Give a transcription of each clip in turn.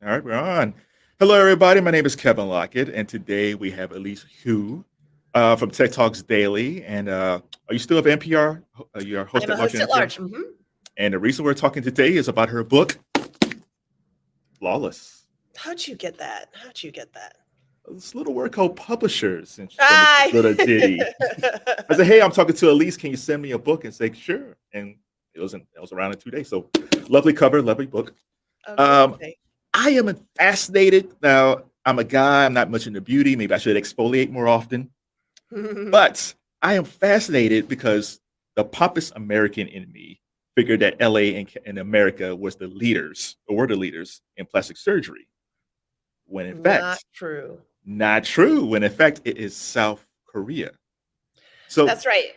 All right, we're on. Hello, everybody. My name is Kevin Lockett, and today we have Elise Hu from Tech Talks Daily. And are you still of NPR? You're a host I'm a at large host at at NPR. large. And the reason we're talking today is about her book, Flawless. How'd you get that? How'd you get that? This little word called Publishers, and she sent me this I little ditty. I said, "Hey, I'm talking to Elise. Can you send me a book?" And say, "Sure." And it was around in 2 days. So lovely cover, lovely book. Um, Amazing. I am fascinated. Now, I'm a guy. I'm not much into beauty. Maybe I should exfoliate more often. But I am fascinated because the pompous American in me figured that LA and America was the leaders, or were the leaders in plastic surgery. When in Not fact, true. not true. When in fact, it is South Korea. So, That's right.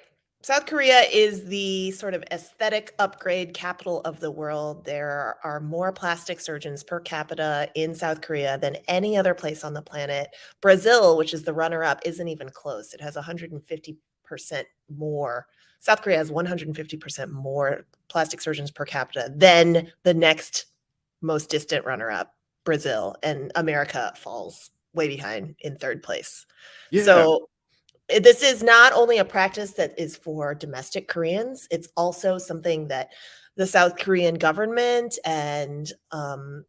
South Korea is the sort of aesthetic upgrade capital of the world. There are more plastic surgeons per capita in South Korea than any other place on the planet. Brazil, which is the runner-up, isn't even close. It has 150% more. South Korea has 150% more plastic surgeons per capita than the next most distant runner-up, Brazil, and America falls way behind in third place. yeah, So this is not only a practice that is for domestic Koreans, it's also something that the South Korean government and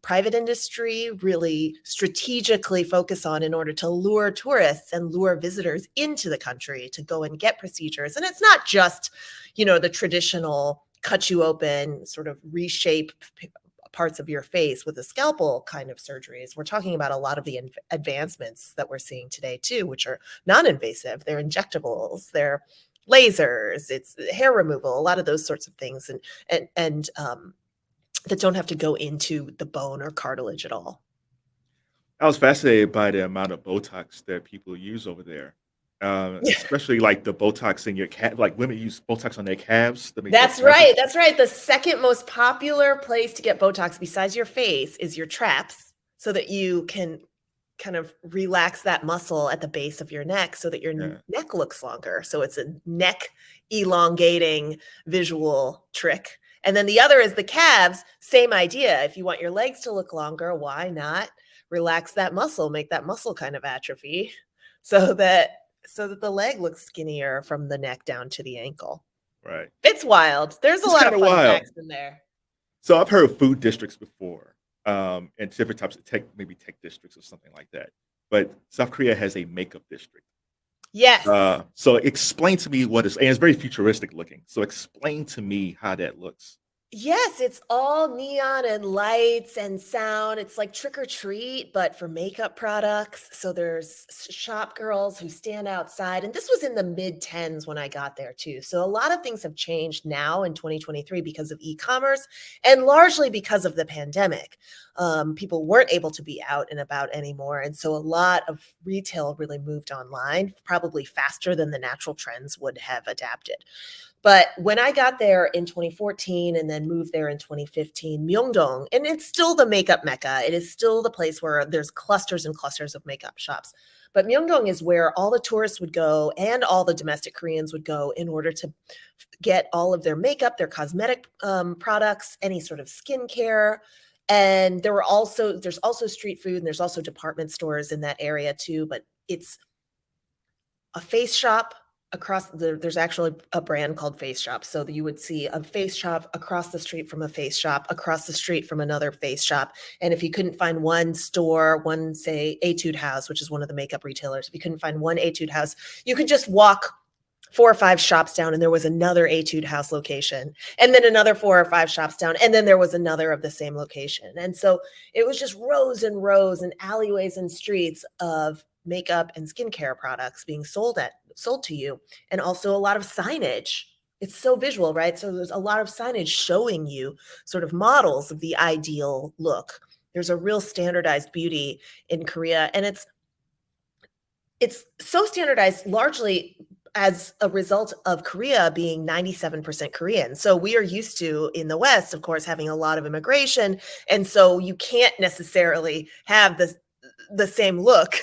private industry really strategically focus on in order to lure tourists and lure visitors into the country to go and get procedures. And it's not just, the traditional cut you open, sort of reshape parts of your face with a scalpel kind of surgeries. We're talking about a lot of the advancements that we're seeing today too, which are non-invasive. They're injectables, they're lasers, it's hair removal, a lot of those sorts of things, and that don't have to go into the bone or cartilage at all. I was fascinated by the amount of Botox that people use over there, Yeah. especially like the Botox in your calf. Like women use Botox on their calves to make their That's calves look. right. That's right. The second most popular place to get Botox besides your face is your traps, so that you can kind of relax that muscle at the base of your neck so that your Yeah. neck looks longer. So it's a neck elongating visual trick. And then the other is the calves, same idea. If you want your legs to look longer, why not relax that muscle, make that muscle kind of atrophy so that the leg looks skinnier from the neck down to the ankle. Right. It's wild. There's a It's lot kind of of fun wild. facts in there. So I've heard of food districts before, and different types of tech, maybe tech districts or something like that. But South Korea has a makeup district. Yes. So explain to me what is, and it's very futuristic looking. So explain to me how that looks. Yes, it's all neon and lights and sound. It's like trick or treat, but for makeup products. So there's shop girls who stand outside. And this was in the mid 10s when I got there, too. So a lot of things have changed now in 2023 because of e-commerce and largely because of the pandemic. People weren't able to be out and about anymore. And so a lot of retail really moved online, probably faster than the natural trends would have adapted. But when I got there in 2014 and then moved there in 2015, Myeongdong, and it's still the makeup mecca. It is still the place where there's clusters and clusters of makeup shops. But Myeongdong is where all the tourists would go and all the domestic Koreans would go in order to get all of their makeup, their cosmetic products, any sort of skincare. And there's also street food and there's also department stores in that area too. But it's a face shop there's actually a brand called Face Shop. So that you would see a face shop across the street from a face shop, across the street from another face shop. And if you couldn't find one store, say Etude House, which is one of the makeup retailers, if you couldn't find one Etude House, you could just walk 4 or 5 shops down and there was another Etude House location, and then another 4 or 5 shops down, and then there was another of the same location. And so it was just rows and rows and alleyways and streets of makeup and skincare products being sold to you, and also a lot of signage. It's so visual, right? So there's a lot of signage showing you sort of models of the ideal look. There's a real standardized beauty in Korea, and it's so standardized largely as a result of Korea being 97% Korean. So we are used to, in the West, of course, having a lot of immigration. And so you can't necessarily have the same look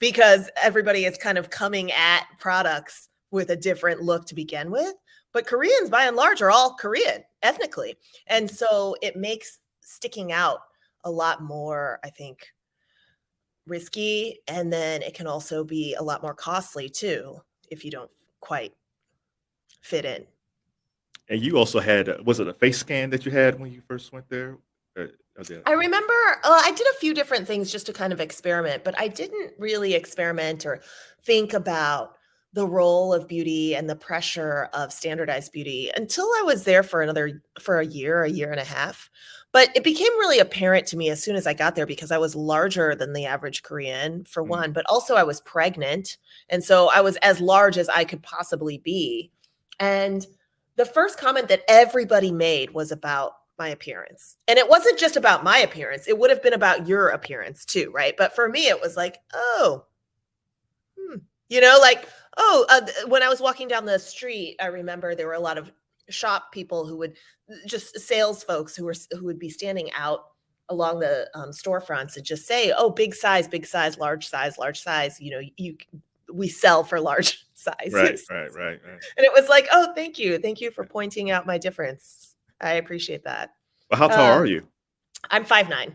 because everybody is kind of coming at products with a different look to begin with. But Koreans, by and large, are all Korean ethnically. And so it makes sticking out a lot more, I think, risky. And then it can also be a lot more costly too if you don't quite fit in. And you also had, was it a face scan that you had when you first went there? I remember I did a few different things just to kind of experiment, but I didn't really experiment or think about the role of beauty and the pressure of standardized beauty until I was there for a year and a half. But it became really apparent to me as soon as I got there because I was larger than the average Korean, for one, but also I was pregnant. And so I was as large as I could possibly be. And the first comment that everybody made was about my appearance. And it wasn't just about my appearance. It would have been about your appearance too, right? But for me, it was like, oh, like, when I was walking down the street, I remember there were a lot of shop people who would just sales folks who would be standing out along the storefronts and just say, oh, big size, large size, large size. We sell for large sizes. Right. And it was like, oh, thank you for pointing out my difference. I appreciate that. Well, how tall are you? I'm 5'9".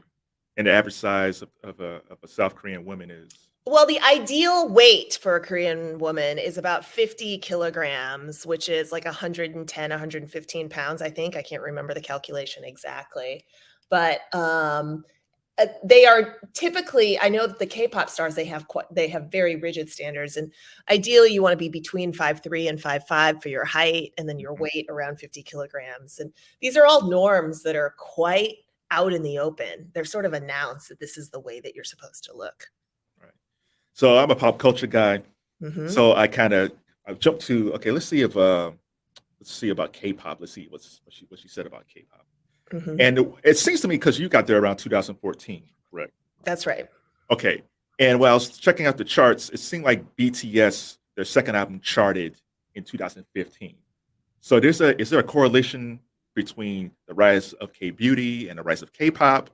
And the average size of a South Korean woman is? Well, the ideal weight for a Korean woman is about 50 kilograms, which is like 110, 115 pounds, I think. I can't remember the calculation exactly. But they are typically, I know that the K-pop stars, they have very rigid standards, and ideally you want to be between 5'3" and 5'5" for your height, and then your weight around 50 kilograms. And these are all norms that are quite out in the open. They're sort of announced that this is the way that you're supposed to look. Right. So I'm a pop culture guy. Mm-hmm. So I jumped to, okay, let's see about K-pop. Let's see what she said about K-pop. Mm-hmm. And it seems to me, because you got there around 2014, correct? That's right. Okay. And when I was checking out the charts, it seemed like BTS, their second album, charted in 2015. So is there a correlation between the rise of KBeauty and the rise of K-pop?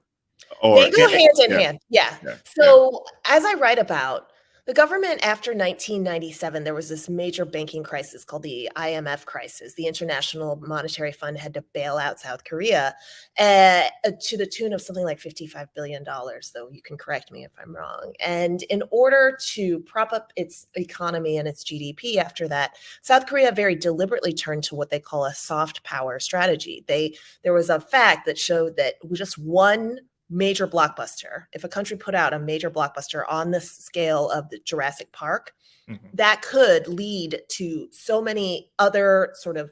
They go hand in hand. Yeah. So as I write about, the government after 1997, there was this major banking crisis called the IMF crisis. The International Monetary Fund had to bail out South Korea to the tune of something like $55 billion, though you can correct me if I'm wrong. And in order to prop up its economy and its GDP after that, South Korea very deliberately turned to what they call a soft power strategy. There was a fact that showed that just one major blockbuster, if a country put out a major blockbuster on the scale of the Jurassic Park, that could lead to so many other sort of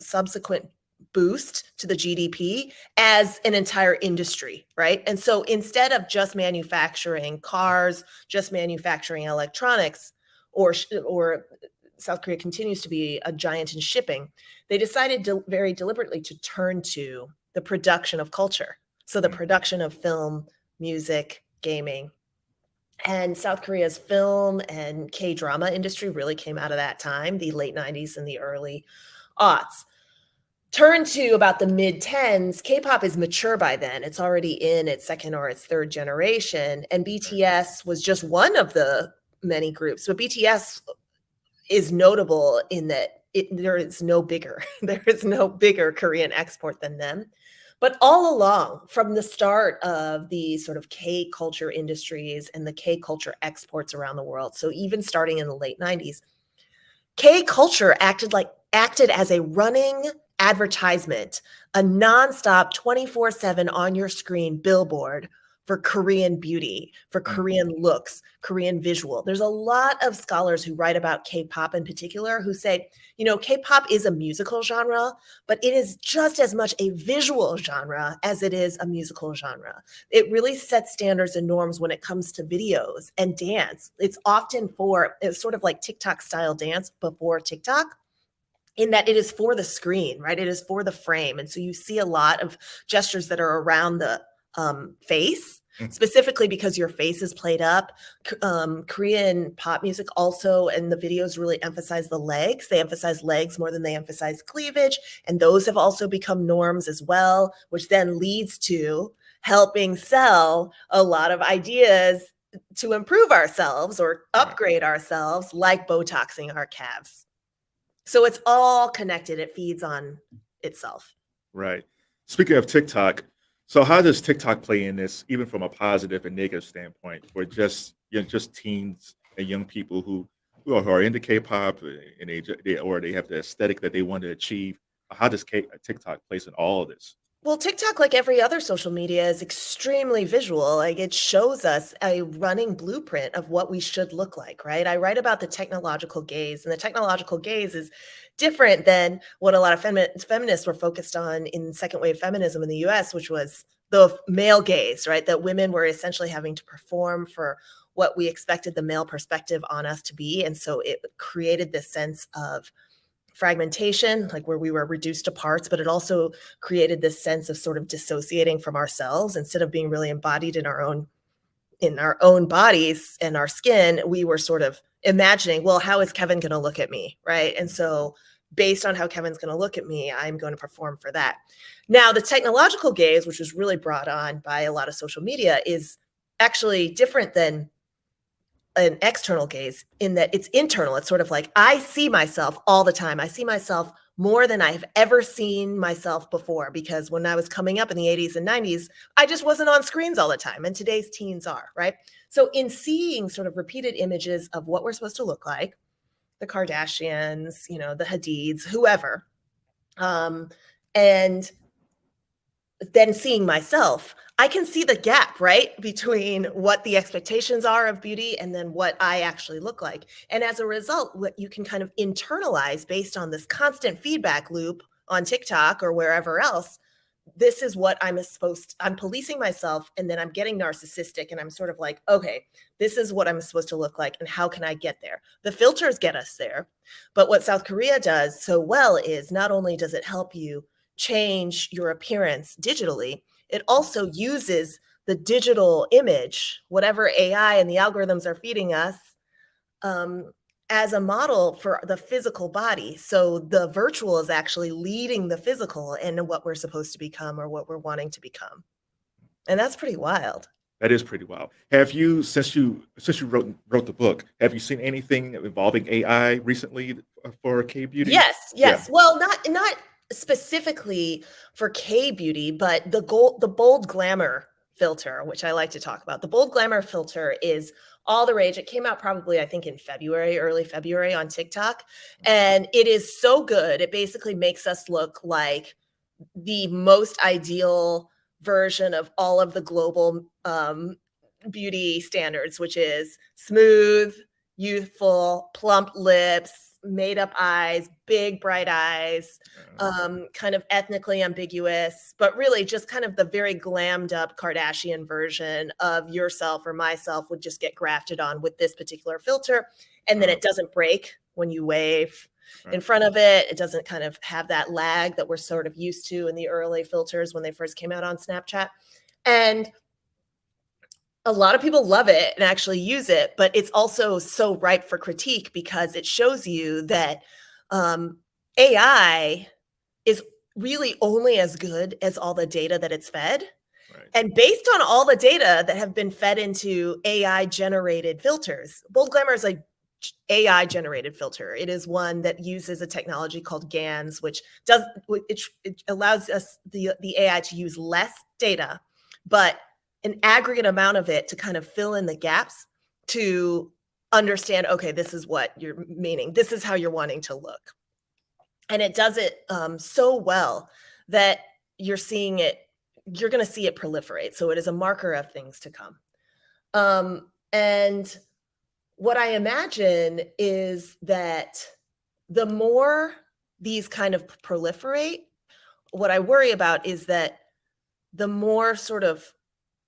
subsequent boost to the GDP as an entire industry, right? And so instead of just manufacturing cars, just manufacturing electronics, or South Korea continues to be a giant in shipping, they decided very deliberately to turn to the production of culture. So the production of film, music, gaming. And South Korea's film and K-drama industry really came out of that time, the late 90s and the early aughts. Turn to about the mid-10s, K-pop is mature by then. It's already in its second or its third generation. And BTS was just one of the many groups. But BTS is notable in that there is no bigger Korean export than them. But all along, from the start of the sort of K-culture industries and the K-culture exports around the world, so even starting in the late 90s, K-culture acted as a running advertisement, a nonstop 24/7 on your screen billboard for Korean beauty, for Korean looks, Korean visual. There's a lot of scholars who write about K-pop in particular who say, K-pop is a musical genre, but it is just as much a visual genre as it is a musical genre. It really sets standards and norms when it comes to videos and dance. It's sort of like TikTok style dance before TikTok, in that it is for the screen, right? It is for the frame. And so you see a lot of gestures that are around the face, specifically because your face is played up. Korean pop music also, and the videos really emphasize the legs. They emphasize legs more than they emphasize cleavage. And those have also become norms as well, which then leads to helping sell a lot of ideas to improve ourselves or upgrade ourselves, like Botoxing our calves. So it's all connected. It feeds on itself. Right. Speaking of TikTok, so how does TikTok play in this, even from a positive and negative standpoint, for just just teens and young people who are into K-pop and they have the aesthetic that they want to achieve? How does TikTok place in all of this? Well, TikTok, like every other social media, is extremely visual. Like it shows us a running blueprint of what we should look like, right? I write about the technological gaze, and the technological gaze is different than what a lot of feminists were focused on in second wave feminism in the US, which was the male gaze, right? That women were essentially having to perform for what we expected the male perspective on us to be. And so it created this sense of fragmentation, like where we were reduced to parts, but it also created this sense of sort of dissociating from ourselves instead of being really embodied in our own bodies and our skin. We were sort of imagining, well, how is Kevin going to look at me, right? And so based on how Kevin's going to look at me, I'm going to perform for that. Now, the technological gaze, which was really brought on by a lot of social media, is actually different than an external gaze in that it's internal. It's sort of like I see myself all the time. I see myself more than I've ever seen myself before, because when I was coming up in the 80s and 90s, I just wasn't on screens all the time. And today's teens are, right? So in seeing sort of repeated images of what we're supposed to look like, the Kardashians, the Hadids, whoever, and then seeing myself, I can see the gap, right, between what the expectations are of beauty and then what I actually look like. And as a result, what you can kind of internalize based on this constant feedback loop on TikTok or wherever else, this is what I'm policing myself, and then I'm getting narcissistic, and I'm sort of like, okay, this is what I'm supposed to look like, and how can I get there? The filters get us there. But what South Korea does so well is not only does it help you change your appearance digitally, it also uses the digital image, whatever AI and the algorithms are feeding us, um, as a model for the physical body. So the virtual is actually leading the physical and what we're supposed to become or what we're wanting to become. And that's pretty wild. That is pretty wild. Have you, since you wrote the book, have you seen anything involving AI recently for K Beauty? Yes, Yeah. yes. Well, not specifically for K beauty, but the bold glamour filter, which I like to talk about. The bold glamour filter is all the rage. It came out probably, I think, in February, early February on TikTok, and it is so good. It basically makes us look like the most ideal version of all of the global beauty standards, which is smooth, youthful, plump lips, made up eyes, big bright eyes, kind of ethnically ambiguous, but really just kind of the very glammed up Kardashian version of yourself or myself would just get grafted on with this particular filter. And then it doesn't break when you wave in front of it. It doesn't kind of have that lag that we're sort of used to in the early filters when they first came out on Snapchat. And a lot of people love it and actually use it, but it's also so ripe for critique because it shows you that AI is really only as good as all the data that it's fed. Right. And based on all the data that have been fed into AI generated filters, Bold Glamour is a AI generated filter. It is one that uses a technology called GANs, which it allows us the AI to use less data, but an aggregate amount of it to kind of fill in the gaps to understand, okay, this is what you're meaning. This is how you're wanting to look. And it does it so well that you're going to see it proliferate. So it is a marker of things to come. And what I imagine is that the more these kind of proliferate, what I worry about is that the more sort of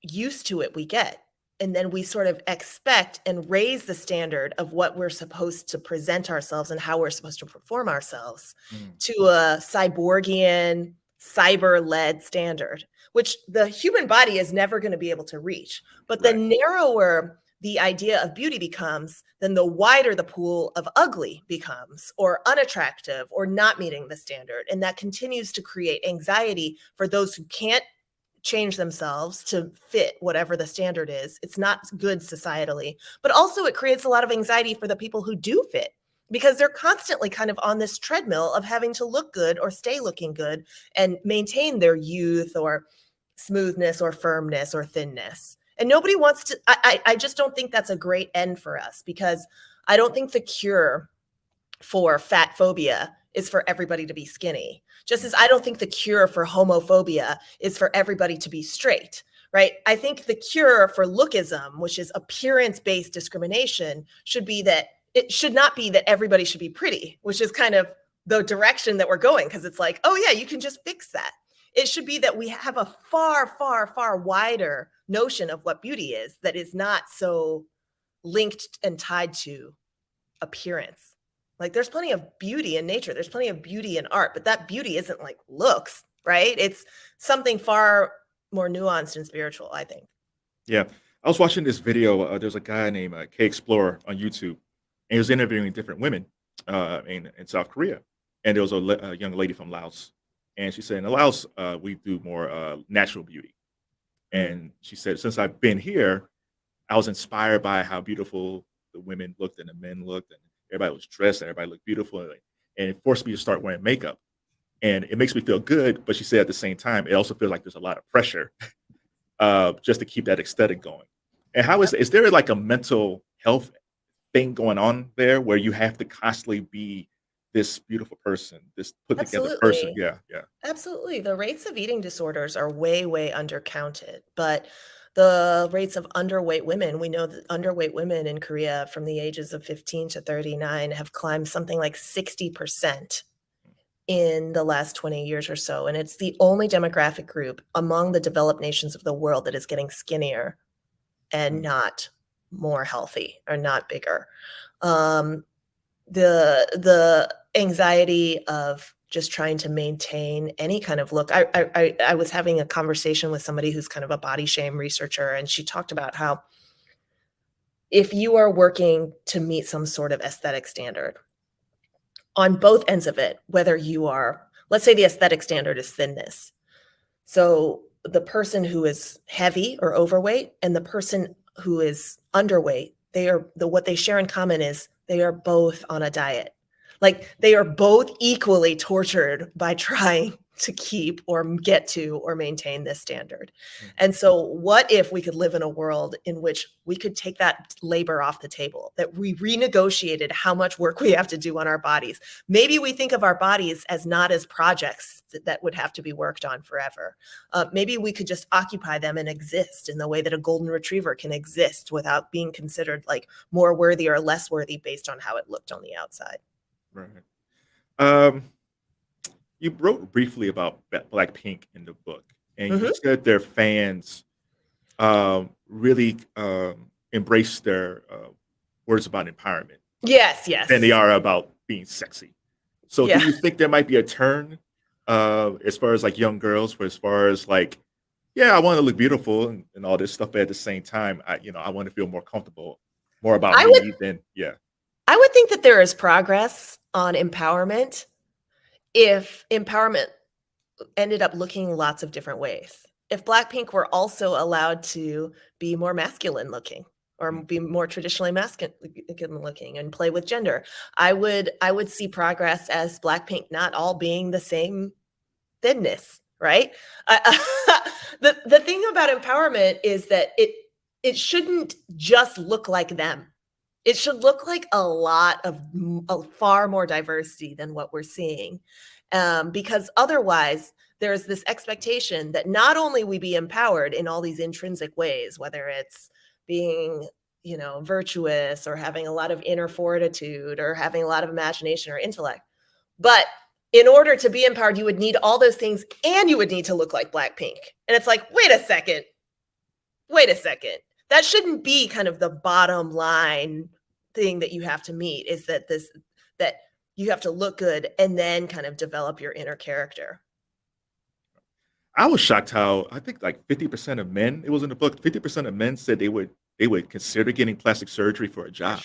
used to it we get. And then we sort of expect and raise the standard of what we're supposed to present ourselves and how we're supposed to perform ourselves to a cyborgian, cyber-led standard, which the human body is never going to be able to reach. But the narrower the idea of beauty becomes, then the wider the pool of ugly becomes, or unattractive, or not meeting the standard. And that continues to create anxiety for those who can't change themselves to fit whatever the standard is. It's not good societally, but also it creates a lot of anxiety for the people who do fit because they're constantly kind of on this treadmill of having to look good or stay looking good and maintain their youth or smoothness or firmness or thinness. And nobody wants to, I just don't think that's a great end for us, because I don't think the cure for fat phobia is for everybody to be skinny. Just as I don't think the cure for homophobia is for everybody to be straight, right? I think the cure for lookism, which is appearance-based discrimination, should be that it should not be that everybody should be pretty, which is kind of the direction that we're going, because it's like, oh yeah, you can just fix that. It should be that we have a far, far, far wider notion of what beauty is that is not so linked and tied to appearance. Like, there's plenty of beauty in nature. There's plenty of beauty in art, but that beauty isn't like looks, right? It's something far more nuanced and spiritual, I think. Yeah. I was watching this video. There's a guy named K Explorer on YouTube, and he was interviewing different women in South Korea. And there was a young lady from Laos. And she said, in Laos, we do more natural beauty. And she said, since I've been here, I was inspired by how beautiful the women looked and the men looked, and everybody was dressed and everybody looked beautiful. And it forced me to start wearing makeup. And it makes me feel good. But she said at the same time, it also feels like there's a lot of pressure just to keep that aesthetic going. And how is there like a mental health thing going on there where you have to constantly be this beautiful person, this put together person? Yeah. Absolutely. The rates of eating disorders are way, way undercounted. But the rates of underweight women, we know that underweight women in Korea from the ages of 15 to 39 have climbed something like 60% in the last 20 years or so. And it's the only demographic group among the developed nations of the world that is getting skinnier and not more healthy or not bigger. The anxiety of just trying to maintain any kind of look. I was having a conversation with somebody who's kind of a body shame researcher, and she talked about how if you are working to meet some sort of aesthetic standard on both ends of it, whether you are, let's say the aesthetic standard is thinness. So the person who is heavy or overweight and the person who is underweight, what they share in common is they are both on a diet. Like, they are both equally tortured by trying to keep or get to or maintain this standard. And so what if we could live in a world in which we could take that labor off the table, that we renegotiated how much work we have to do on our bodies? Maybe we think of our bodies as not as projects that would have to be worked on forever. Maybe we could just occupy them and exist in the way that a golden retriever can exist without being considered like more worthy or less worthy based on how it looked on the outside. Right. You wrote briefly about BlackPink in the book, and you said their fans really embrace their words about empowerment. Yes. Than they are about being sexy. So do you think there might be a turn as far as like young girls, as far as like, yeah, I want to look beautiful and all this stuff, but at the same time, I want to feel more comfortable, more about me than, I would think that there is progress on empowerment if empowerment ended up looking lots of different ways. If BlackPink were also allowed to be more masculine looking or be more traditionally masculine looking and play with gender, I would see progress as BlackPink not all being the same thinness, right? The thing about empowerment is that it shouldn't just look like them. It should look like a far more diversity than what we're seeing. Because otherwise there's this expectation that not only we be empowered in all these intrinsic ways, whether it's being, virtuous or having a lot of inner fortitude or having a lot of imagination or intellect, but in order to be empowered, you would need all those things and you would need to look like BlackPink. And it's like, wait a second. That shouldn't be kind of the bottom line thing that you have to meet, is that you have to look good and then kind of develop your inner character. I was shocked how I think like 50% of men, it was in the book, 50% of men said they would consider getting plastic surgery for a job.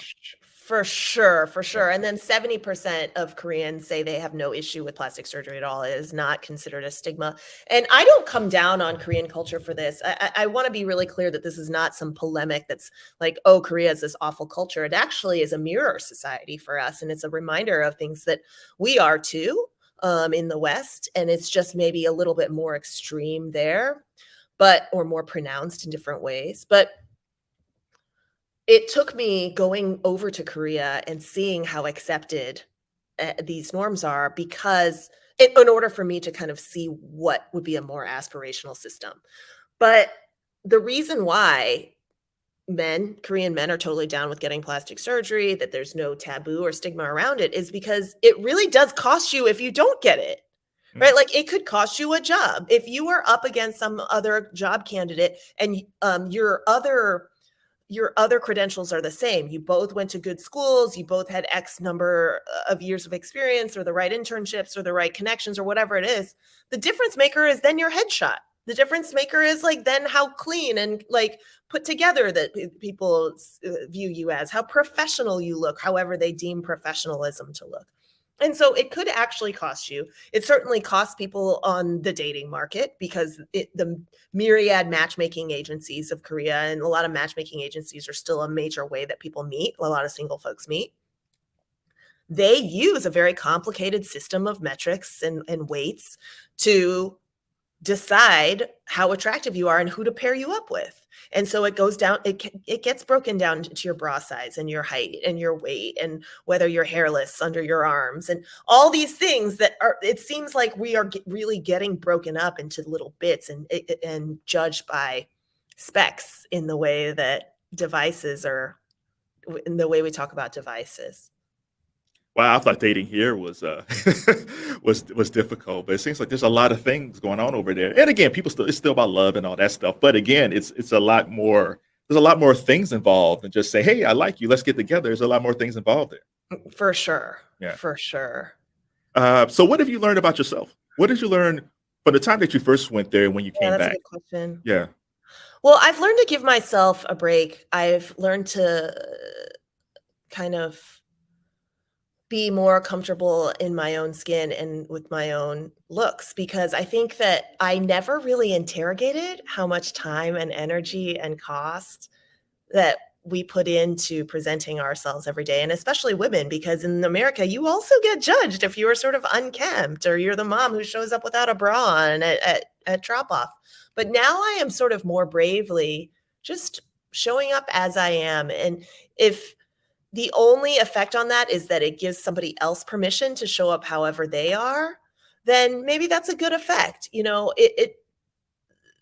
For sure, for sure. And then 70% of Koreans say they have no issue with plastic surgery at all. It is not considered a stigma. And I don't come down on Korean culture for this. I want to be really clear that this is not some polemic that's like, oh, Korea is this awful culture. It actually is a mirror society for us. And it's a reminder of things that we are too in the West. And it's just maybe a little bit more extreme there, or more pronounced in different ways. But it took me going over to Korea and seeing how accepted these norms are, because in order for me to kind of see what would be a more aspirational system. But the reason why Korean men are totally down with getting plastic surgery, that there's no taboo or stigma around it, is because it really does cost you if you don't get it. Right? Like it could cost you a job. If you are up against some other job candidate and your other credentials are the same. You both went to good schools. You both had X number of years of experience or the right internships or the right connections or whatever it is. The difference maker is then your headshot. The difference maker is like then how clean and like put together that people view you as, how professional you look, however they deem professionalism to look. And so it could actually cost you. It certainly costs people on the dating market, because the myriad matchmaking agencies of Korea, and a lot of matchmaking agencies are still a major way that people meet, a lot of single folks meet. They use a very complicated system of metrics and weights to decide how attractive you are and who to pair you up with. And so it goes down, it gets broken down to your bra size and your height and your weight and whether you're hairless under your arms and all these things that are, it seems like we are really getting broken up into little bits and judged by specs in the way that devices are, in the way we talk about devices. Wow, I thought dating here was was difficult, but it seems like there's a lot of things going on over there. And again, it's still about love and all that stuff. But again, it's a lot more. There's a lot more things involved than just say, "Hey, I like you. Let's get together." There's a lot more things involved there. For sure. Yeah, for sure. So, what have you learned about yourself? What did you learn from the time that you first went there and when you came That's back? a good question. Yeah. Well, I've learned to give myself a break. I've learned to kind of be more comfortable in my own skin and with my own looks, because I think that I never really interrogated how much time and energy and cost that we put into presenting ourselves every day, and especially women, because in America, you also get judged if you are sort of unkempt or you're the mom who shows up without a bra on at drop-off. But now I am sort of more bravely just showing up as I am. And if the only effect on that is that it gives somebody else permission to show up however they are, then maybe that's a good effect. You know,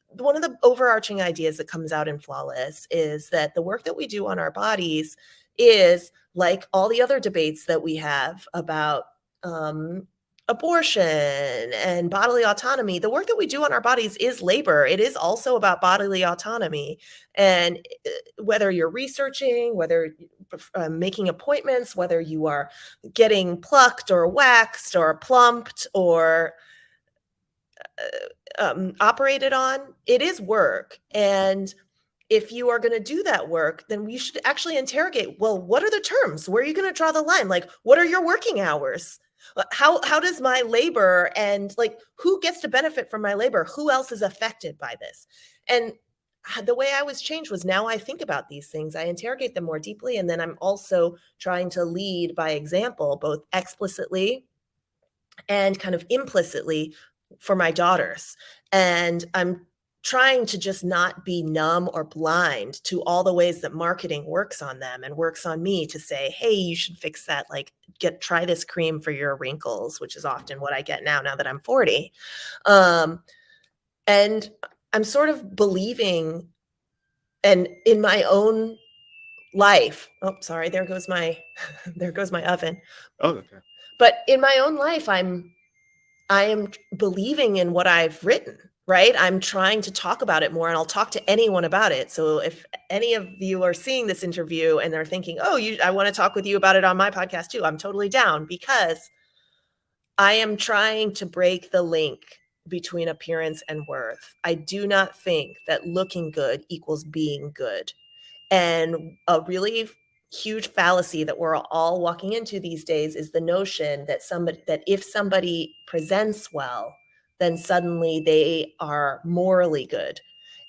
one of the overarching ideas that comes out in Flawless is that the work that we do on our bodies is like all the other debates that we have about abortion and bodily autonomy. The work that we do on our bodies is labor. It is also about bodily autonomy. And whether you're researching, whether making appointments, whether you are getting plucked or waxed or plumped or operated on, it is work. And if you are going to do that work, then we should actually interrogate, well, what are the terms? Where are you going to draw the line? Like, what are your working hours? How does my labor, and like, who gets to benefit from my labor? Who else is affected by this? And the way I was changed was now I think about these things, I interrogate them more deeply. And then I'm also trying to lead by example, both explicitly and kind of implicitly for my daughters. And I'm trying to just not be numb or blind to all the ways that marketing works on them and works on me to say, hey, you should fix that. Like, try this cream for your wrinkles, which is often what I get now that I'm 40. And I'm sort of believing, and in my own life, oh, sorry, there goes my oven. Oh, okay. But in my own life, I am believing in what I've written, right? I'm trying to talk about it more, and I'll talk to anyone about it. So if any of you are seeing this interview and they're thinking, oh, I want to talk with you about it on my podcast too, I'm totally down, because I am trying to break the link between appearance and worth. I do not think that looking good equals being good. And a really huge fallacy that we're all walking into these days is the notion that if somebody presents well, then suddenly they are morally good.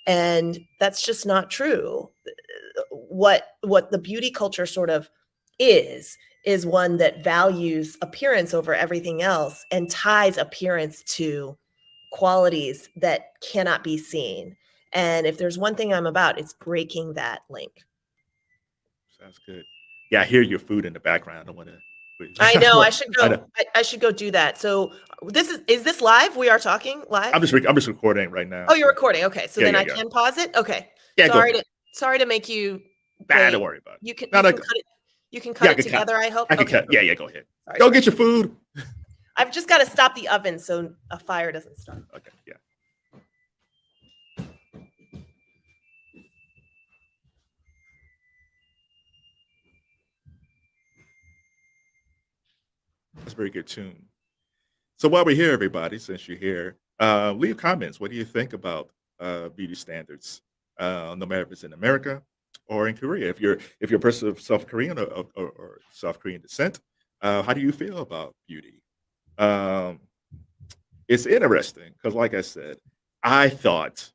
And that's just not true. What the beauty culture sort of is one that values appearance over everything else and ties appearance to qualities that cannot be seen. And if there's one thing I'm about, it's breaking that link. Sounds good. Yeah, I hear your food in the background. I want to. I know. I should go. I should go do that. So is this live? We are talking live. I'm just recording right now. Oh, you're recording. Okay, so then I can pause it. Okay. Yeah. Sorry to make you. Don't worry about it. You can cut it. You can cut it together. I hope. I can cut. Yeah. Go ahead. Sorry. Get your food. I've just got to stop the oven so a fire doesn't start. Okay. Yeah. That's a very good tune. So while we're here, everybody, since you're here, leave comments. What do you think about beauty standards, no matter if it's in America or in Korea? If you're a person of South Korean or South Korean descent, how do you feel about beauty? It's interesting because, like I said, I thought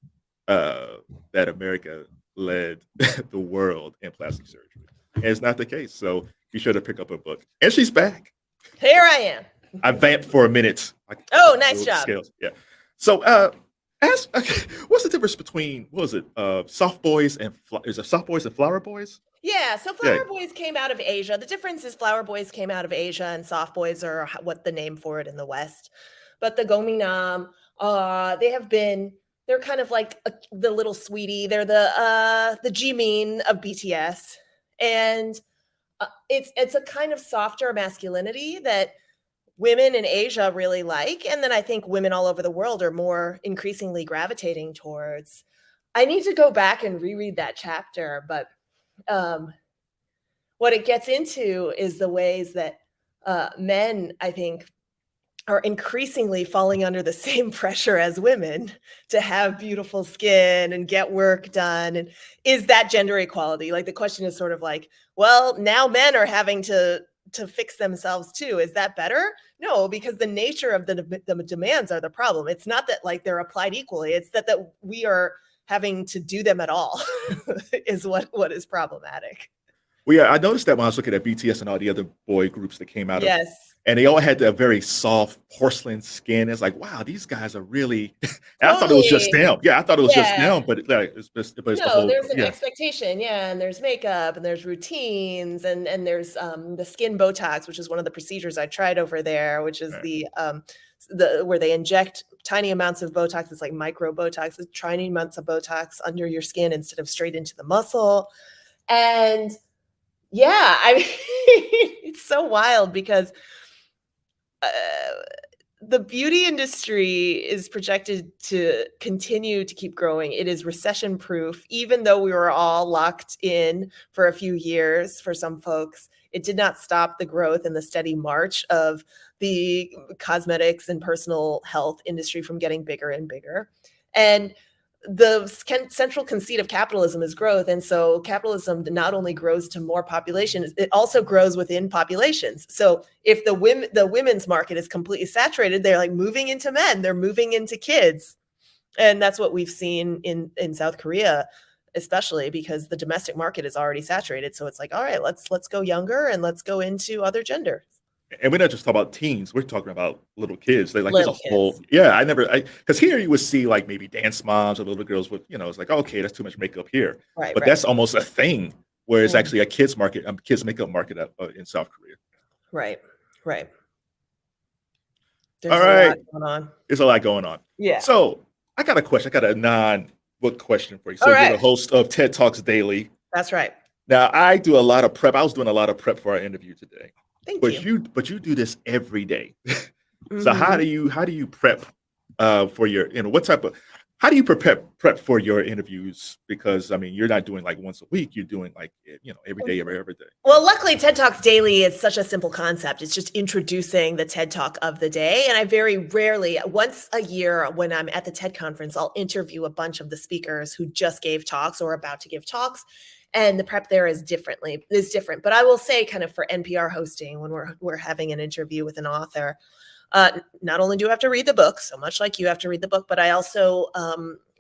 that America led the world in plastic surgery, and it's not the case. So be sure to pick up a book. And she's back. Here I am. I vamped for a minute. Oh, nice job. Skills. Yeah. So, what's the difference between Soft Boys and is it Soft Boys and FlowerBoys? Yeah. So FlowerBoys came out of Asia. The difference is FlowerBoys came out of Asia, and Soft Boys are what the name for it in the West. But the Gomingnam, they're kind of like the little sweetie. They're the Jimin of BTS, and it's a kind of softer masculinity that women in Asia really like. And then I think women all over the world are more increasingly gravitating towards. I need to go back and reread that chapter, but what it gets into is the ways that men, I think, are increasingly falling under the same pressure as women to have beautiful skin and get work done. And is that gender equality? Like the question is sort of like, well, now men are having to fix themselves too. Is that better? No, because the nature of the demands are the problem. It's not that like they're applied equally. It's that we are having to do them at all is what is problematic. Well, yeah, I noticed that when I was looking at BTS and all the other boy groups that came out yes. of, and they all had that very soft porcelain skin. It's like, wow, these guys are really. I thought it was just them. Yeah, I thought it was just them, but it's the whole. There's an expectation, and there's makeup, and there's routines, and there's the skin Botox, which is one of the procedures I tried over there, which is the where they inject tiny amounts of Botox. It's like micro Botox, it's tiny amounts of Botox under your skin instead of straight into the muscle, and yeah, I mean, it's so wild because. The beauty industry is projected to continue to keep growing. It is recession proof, even though we were all locked in for a few years for some folks. It did not stop the growth and the steady march of the cosmetics and personal health industry from getting bigger and bigger. And the central conceit of capitalism is growth. And so capitalism not only grows to more population, it also grows within populations. So if the women's market is completely saturated, they're like moving into men, they're moving into kids. And that's what we've seen in South Korea, especially because the domestic market is already saturated. So it's like, all right, let's go younger and let's go into other genders. And we're not just talking about teens, we're talking about little kids. They like there's a whole, because here you would see like maybe dance moms or little girls with, it's like, okay, that's too much makeup here. Right, but that's almost a thing where it's actually a kids market, kids makeup market in South Korea. Right. There's a lot going on. There's a lot going on. Yeah. So I got a question. I got a non-book question for you. So you're the host of TED Talks Daily. That's right. Now I do a lot of prep. I was doing a lot of prep for our interview today. Thank you. But you do this every day. So how do you prep for your, what type of, How do you prep for your interviews? Because I mean, you're not doing like once a week. You're doing like every day, every day. Well, luckily, TED Talks Daily is such a simple concept. It's just introducing the TED Talk of the day. And I very rarely, once a year when I'm at the TED conference, I'll interview a bunch of the speakers who just gave talks or about to give talks. And the prep there is different. But I will say, kind of for NPR hosting, when we're having an interview with an author, not only do I have to read the book, so much like you have to read the book, but I also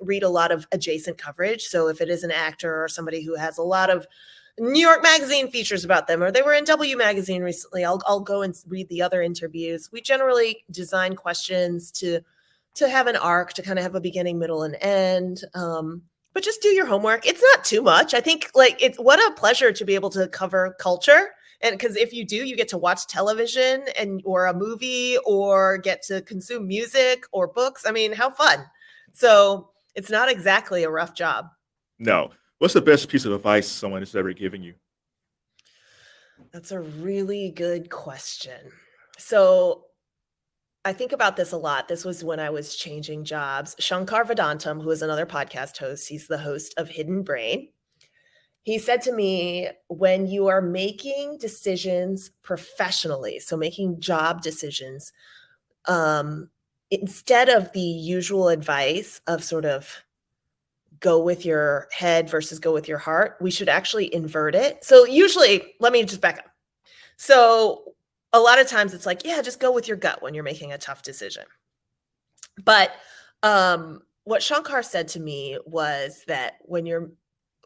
read a lot of adjacent coverage. So if it is an actor or somebody who has a lot of New York Magazine features about them, or they were in W Magazine recently, I'll go and read the other interviews. We generally design questions to have an arc, to kind of have a beginning, middle, and end. But just do your homework. It's not too much. I think what a pleasure to be able to cover culture. And because if you do, you get to watch television or a movie, or get to consume music or books. I mean, how fun. So it's not exactly a rough job. No. What's the best piece of advice someone has ever given you? That's a really good question. So I think about this a lot. This was when I was changing jobs. Shankar Vedantam, who is another podcast host, he's the host of Hidden Brain. He said to me, when you are making decisions professionally, so making job decisions, instead of the usual advice of sort of go with your head versus go with your heart, we should actually invert it. So usually, let me just back up. So a lot of times it's like, yeah, just go with your gut when you're making a tough decision. But what Shankar said to me was that when you're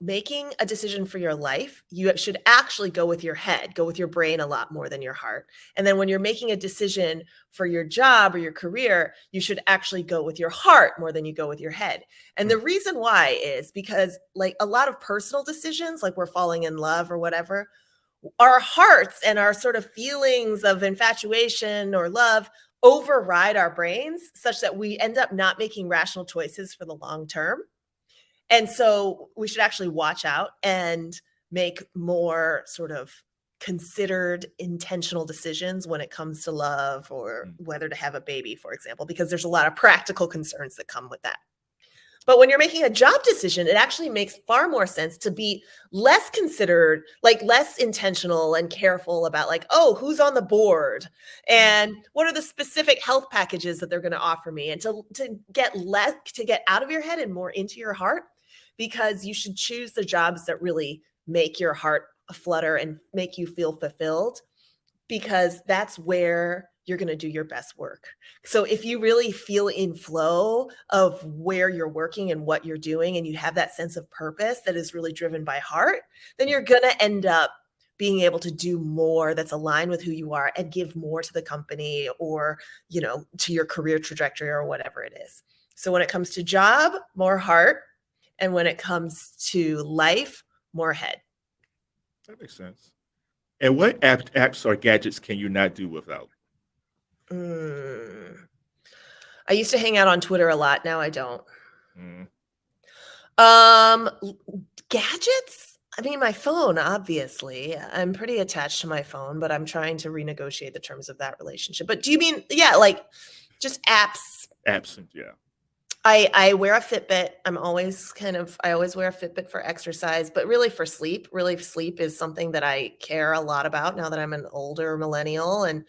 making a decision for your life, you should actually go with your head, go with your brain a lot more than your heart. And then when you're making a decision for your job or your career, you should actually go with your heart more than you go with your head. And the reason why is because like a lot of personal decisions, like we're falling in love or whatever, our hearts and our sort of feelings of infatuation or love override our brains such that we end up not making rational choices for the long term. And so we should actually watch out and make more sort of considered intentional decisions when it comes to love or whether to have a baby, for example, because there's a lot of practical concerns that come with that. But when you're making a job decision, it actually makes far more sense to be less considered, like less intentional and careful about like, oh, who's on the board and what are the specific health packages that they're going to offer me, and to get out of your head and more into your heart, because you should choose the jobs that really make your heart flutter and make you feel fulfilled, because that's where you're going to do your best work. So if you really feel in flow of where you're working and what you're doing, and you have that sense of purpose that is really driven by heart, then you're going to end up being able to do more that's aligned with who you are and give more to the company or, to your career trajectory or whatever it is. So when it comes to job, more heart. And when it comes to life, more head. That makes sense. And what apps or gadgets can you not do without? I used to hang out on Twitter a lot. Now I don't. Gadgets? I mean, my phone, obviously. I'm pretty attached to my phone, but I'm trying to renegotiate the terms of that relationship. But do you mean, like just apps? Apps, yeah. I wear a Fitbit. I always wear a Fitbit for exercise, but really for sleep. Really, sleep is something that I care a lot about now that I'm an older millennial. And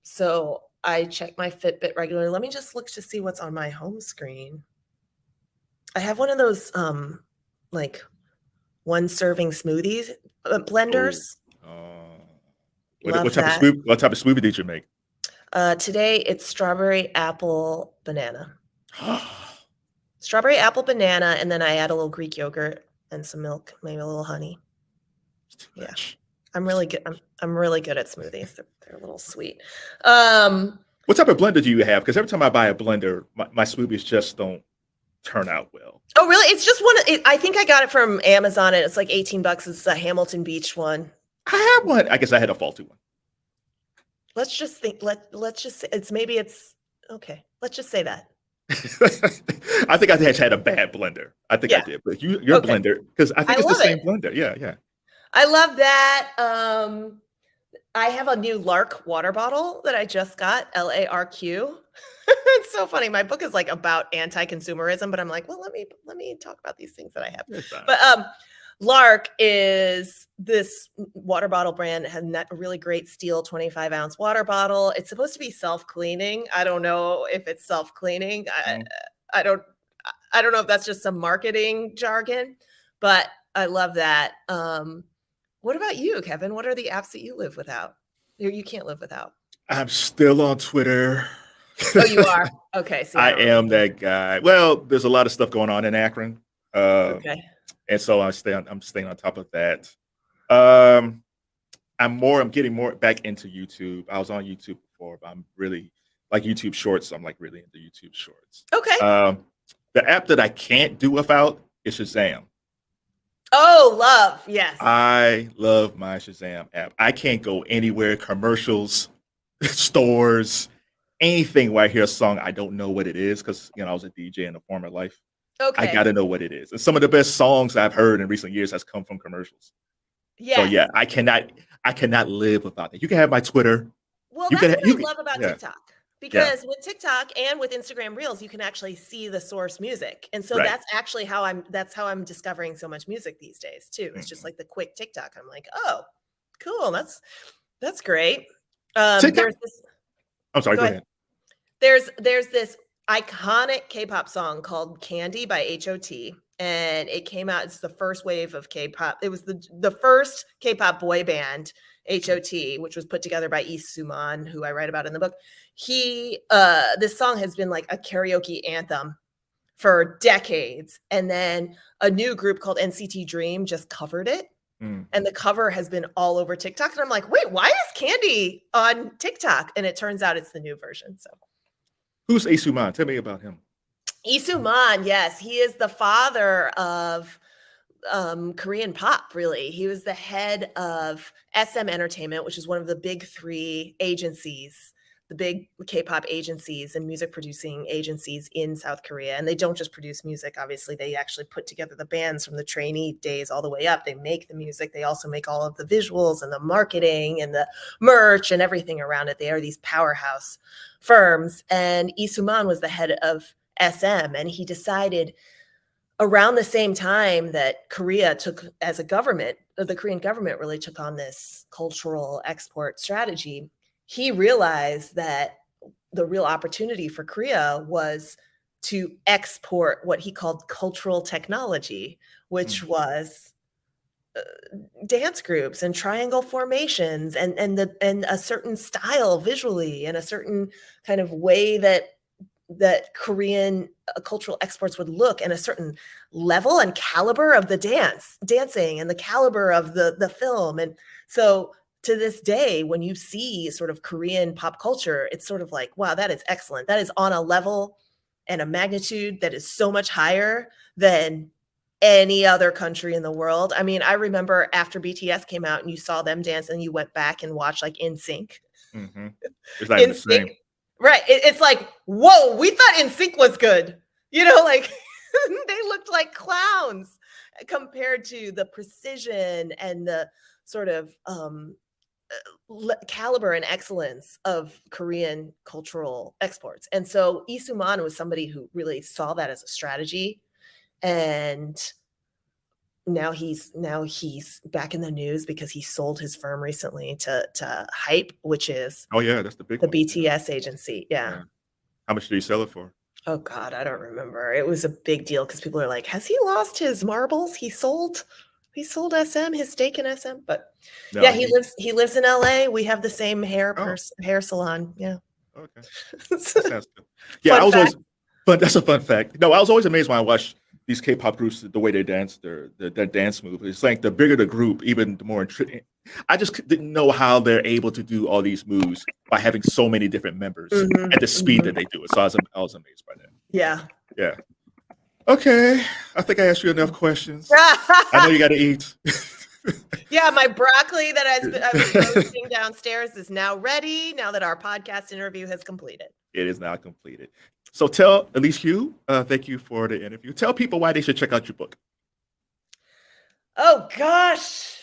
so I check my Fitbit regularly. Let me just look to see what's on my home screen. I have one of those like one serving smoothies blenders. What type of smoothie did you make? Today it's strawberry, apple, banana. Strawberry, apple, banana, and then I add a little Greek yogurt and some milk, maybe a little honey. Yeah, I'm really good. I'm really good at smoothies. They're a little sweet. What type of blender do you have? Because every time I buy a blender, my smoothies just don't turn out well. Oh, really? It's just one. I think I got it from Amazon, and it's like $18. It's a Hamilton Beach one. I have one. I guess I had a faulty one. Let's just think. Let's just say it's okay. Let's just say that. I think I had a bad blender. I think I did, but your blender, because I think it's the same blender. Yeah. I love that. I have a new Lark water bottle that I just got, LARQ. It's so funny. My book is like about anti-consumerism, but I'm like, well, let me talk about these things that I have. But Lark is this water bottle brand. It has a really great steel 25-ounce water bottle. It's supposed to be self-cleaning. I don't know if it's self-cleaning. I don't know if that's just some marketing jargon, but I love that. What about you, Kevin? What are the apps that you live without? You can't live without. I'm still on Twitter. Oh, you are? Okay. See, I am that guy. Well, there's a lot of stuff going on in Akron. Okay. And so I'm staying on top of that. I'm getting more back into YouTube. I was on YouTube before, but I'm really like YouTube Shorts. So I'm like really into YouTube Shorts. Okay. The app that I can't do without is Shazam. Oh, love. Yes. I love my Shazam app. I can't go anywhere, commercials, stores, anything where I hear a song, I don't know what it is because, I was a DJ in a former life. Okay. I got to know what it is. And some of the best songs I've heard in recent years has come from commercials. Yes. So yeah, I cannot live without that. You can have my Twitter. Well, that's what I love about TikTok. Because with TikTok and with Instagram Reels, you can actually see the source music. And so that's actually how I'm discovering so much music these days too. It's just like the quick TikTok. I'm like, oh, cool. That's great. I'm sorry, go ahead. There's this iconic K-pop song called Candy by H.O.T. And it came out, it's the first wave of K-pop. It was the first K-pop boy band, H.O.T., which was put together by Soo-man, who I write about in the book. This song has been like a karaoke anthem for decades. And then a new group called NCT Dream just covered it. And the cover has been all over TikTok. And I'm like, wait, why is Candy on TikTok? And it turns out it's the new version. So who's Soo-man? Tell me about him. Soo-man, yes. He is the father of Korean pop, really. He was the head of SM Entertainment, which is one of the big three agencies, the big K-pop agencies and music producing agencies in South Korea. And they don't just produce music. Obviously, they actually put together the bands from the trainee days all the way up. They make the music. They also make all of the visuals and the marketing and the merch and everything around it. They are these powerhouse firms. And Soo-man was the head of SM, and he decided around the same time that Korea took as a government, the Korean government really took on this cultural export strategy. He realized that the real opportunity for Korea was to export what he called cultural technology, which was dance groups and triangle formations and a certain style visually and a certain kind of way that Korean cultural exports would look, and a certain level and caliber of the dancing and the caliber of the film. And so to this day, when you see sort of Korean pop culture, it's sort of like, wow, that is excellent. That is on a level and a magnitude that is so much higher than any other country in the world. I mean, I remember after BTS came out and you saw them dance and you went back and watched like NSYNC. It's not even the same. Right. It's like, whoa, we thought NSYNC was good. Like they looked like clowns compared to the precision and the sort of caliber and excellence of Korean cultural exports. And so Soo-man was somebody who really saw that as a strategy. And now he's back in the news because he sold his firm recently to Hype, which is that's the big one. BTS agency. Yeah. How much did he sell it for? Oh God, I don't remember. It was a big deal because people are like, has he lost his marbles? He sold SM, his stake in SM. But no, he lives in LA. We have the same hair salon. Yeah. Okay. That sounds good. Yeah, that's a fun fact. No, I was always amazed when I watched these K-pop groups, the way they dance, their dance move. It's like the bigger the group, even the more intriguing. I just didn't know how they're able to do all these moves by having so many different members at the speed that they do it. So I was amazed by that. Yeah. Yeah. Okay. I think I asked you enough questions. I know you got to eat. Yeah, my broccoli that I was roasting downstairs is now ready now that our podcast interview has completed. It is now completed. So tell Elise Hu, thank you for the interview. Tell people why they should check out your book. Oh gosh.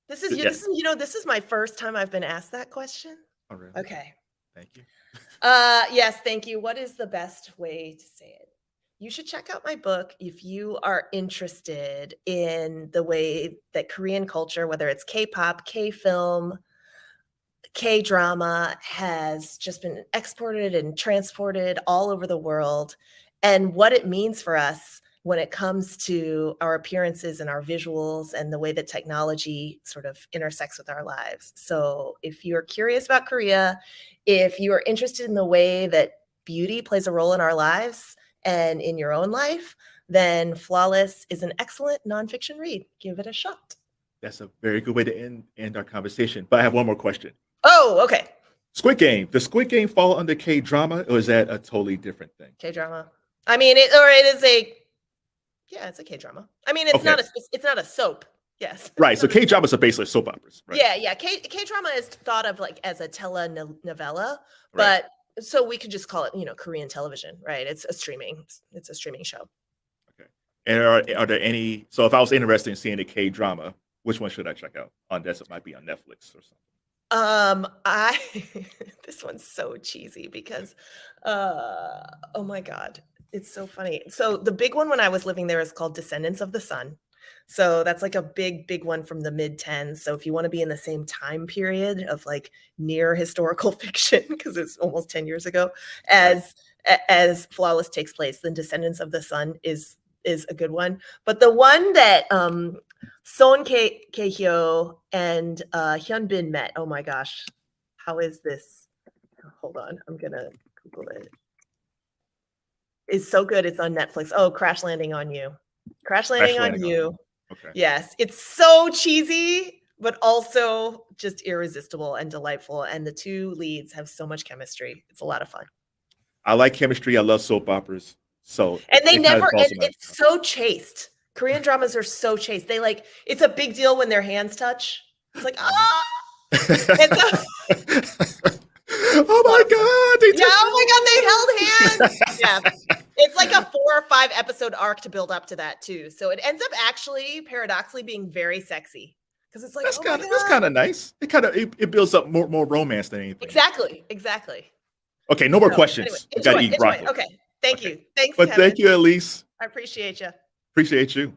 This is my first time I've been asked that question. Oh, really? Okay. Thank you. Yes, thank you. What is the best way to say it? You should check out my book if you are interested in the way that Korean culture, whether it's K-pop, K-film, K-drama, has just been exported and transported all over the world, and what it means for us when it comes to our appearances and our visuals and the way that technology sort of intersects with our lives. So if you're curious about Korea, if you are interested in the way that beauty plays a role in our lives and in your own life, then Flawless is an excellent nonfiction read. Give it a shot. That's a very good way to end our conversation. But I have one more question. Oh, okay. Squid Game. Does Squid Game fall under K-drama, or is that a totally different thing? K-drama. I mean, it is a, yeah, it's a K-drama. I mean, it's not a soap. Yes. Right. So K-dramas are basically soap operas. Right? Yeah. K-drama is thought of like as a telenovela, but so we could just call it, Korean television, right? It's a streaming show. Okay. And are there any? So if I was interested in seeing a K-drama, which one should I check out? It might be on Netflix or something. This one's so cheesy because, oh my God, it's so funny. So the big one when I was living there is called Descendants of the Sun. So that's like a big one from the mid-10s. So if you want to be in the same time period of like near historical fiction, because it's almost 10 years ago, as Flawless takes place, then Descendants of the Sun is a good one. But the one that Son Kye-hyo and Hyun Bin met, oh my gosh, how is this? Hold on, I'm gonna Google it. It's so good. It's on Netflix. Oh, Crash Landing on You. Crash Landing on You. Okay. Yes, it's so cheesy, but also just irresistible and delightful. And the two leads have so much chemistry. It's a lot of fun. I like chemistry. I love soap operas. So and it's so chaste. Korean dramas are so chaste. It's a big deal when their hands touch. It's like, ah. Oh my God. They held hands. Yeah. It's like a 4 or 5 episode arc to build up to that too. So it ends up actually paradoxically being very sexy. Because it's like, that's kind of nice. It builds up more romance than anything. Exactly. Okay, no more questions. Anyway, enjoy. Okay. Thank you. Thanks. But Kevin. thank you, Elise. I appreciate you. Appreciate you.